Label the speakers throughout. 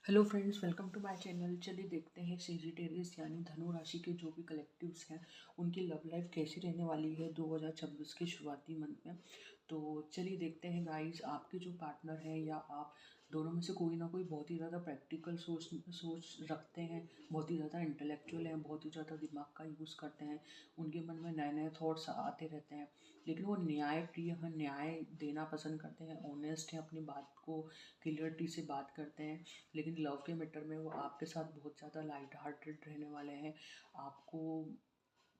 Speaker 1: Hello friends, welcome to my channel. चलिए देखते हैं सेजिटेरियस यानी धनु राशि के जो भी कलेक्टिव्स हैं उनकी लव लाइफ कैसी रहने वाली है 2026 के शुरुआती मंथ में। तो चलिए देखते हैं गाइस, आपके जो पार्टनर हैं या आप दोनों में से कोई ना कोई बहुत ही ज़्यादा प्रैक्टिकल सोच रखते हैं, बहुत ही ज़्यादा इंटेलेक्चुअल हैं, बहुत ही ज़्यादा दिमाग का यूज़ करते हैं। उनके मन में नए नए थॉट्स आते रहते हैं, लेकिन वो न्यायप्रिय हैं, न्याय देना पसंद करते हैं, ऑनेस्ट हैं, अपनी बात को क्लियरिटी से बात करते हैं। लेकिन लव के मैटर में वो आपके साथ बहुत ज़्यादा लाइट हार्टेड रहने वाले हैं। आपको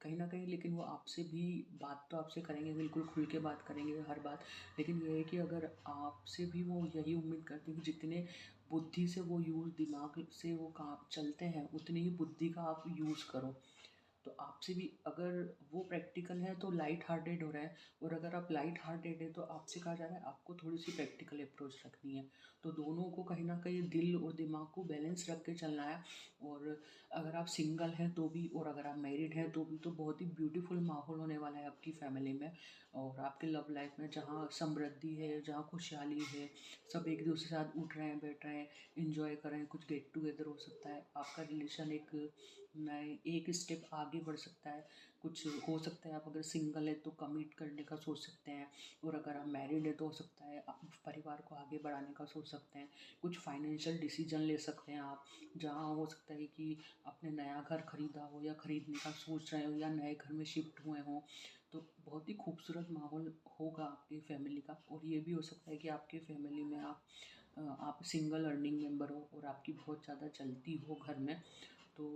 Speaker 1: कहीं ना कहीं, लेकिन वो आपसे भी बात तो आपसे करेंगे, बिल्कुल खुल के बात करेंगे हर बात। लेकिन ये है कि अगर आपसे भी वो यही उम्मीद करते हैं कि जितने बुद्धि से वो यूज़ दिमाग से वो काम चलते हैं उतनी ही बुद्धि का आप यूज़ करो। तो आपसे भी अगर वो प्रैक्टिकल है तो लाइट हार्टेड हो रहा है, और अगर आप लाइट हार्टेड है तो आपसे कहा जा रहा है आपको थोड़ी सी प्रैक्टिकल अप्रोच रखनी है। तो दोनों को कहीं ना कहीं दिल और दिमाग को बैलेंस रख के चलना है। और अगर आप सिंगल हैं तो भी, और अगर आप मैरिड हैं तो भी, तो बहुत ही ब्यूटीफुल माहौल होने वाला है आपकी फैमिली में और आपके लव लाइफ में, जहाँ समृद्धि है, जहाँ खुशहाली है। सब एक दूसरे के साथ उठ रहे हैं, बैठ रहे हैं, इंजॉय कर रहे हैं, कुछ गेट टुगेदर हो सकता है, आपका रिलेशन एक नए एक स्टेप आगे बढ़ सकता है। कुछ हो सकता है, आप अगर सिंगल है तो कमिट करने का सोच सकते हैं, और अगर आप मैरिड है तो हो सकता है आप परिवार को आगे बढ़ाने का सोच सकते हैं। कुछ फाइनेंशियल डिसीजन ले सकते हैं आप, जहाँ हो सकता है कि आपने नया घर खरीदा हो या खरीदने का सोच रहे हो या नए घर में शिफ्ट हुए हों। तो बहुत ही खूबसूरत माहौल होगा आपकी फैमिली का। और ये भी हो सकता है कि आपके फैमिली में आप सिंगल अर्निंग मेंबर हो और आपकी बहुत ज़्यादा चलती हो घर में। तो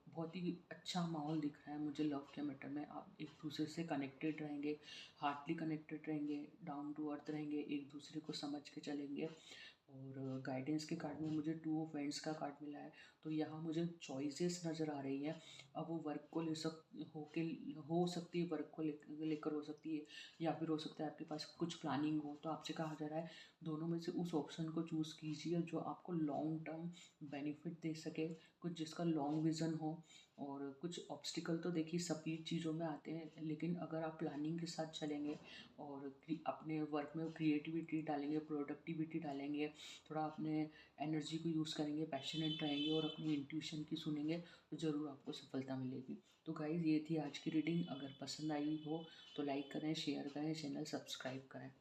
Speaker 1: बहुत ही अच्छा माहौल दिख रहा है मुझे लव के मैटर में। आप एक दूसरे से कनेक्टेड रहेंगे, हार्टली कनेक्टेड रहेंगे, डाउन टू अर्थ रहेंगे, एक दूसरे को समझ के चलेंगे। और गाइडेंस के कार्ड में मुझे टू ऑफ हैंड्स का कार्ड मिला है, तो यहाँ मुझे चॉइसेस नज़र आ रही हैं। अब वो वर्क को हो सकती है, वर्क को लेकर हो सकती है, या फिर हो सकता है आपके पास कुछ प्लानिंग हो। तो आपसे कहा जा रहा है दोनों में से उस ऑप्शन को चूज़ कीजिए जो आपको लॉन्ग टर्म बेनिफिट दे सके, कुछ जिसका लॉन्ग विज़न हो। और कुछ ऑब्स्टिकल तो देखिए सभी चीज़ों में आते हैं, लेकिन अगर आप प्लानिंग के साथ चलेंगे और अपने वर्क में क्रिएटिविटी डालेंगे, प्रोडक्टिविटी डालेंगे, थोड़ा अपने एनर्जी को यूज़ करेंगे, पैशनेट रहेंगे और अपनी इंट्यूशन की सुनेंगे, तो ज़रूर आपको सफलता मिलेगी। तो गाइज़, ये थी आज की रीडिंग। अगर पसंद आई हो तो लाइक करें, शेयर करें, चैनल सब्सक्राइब करें।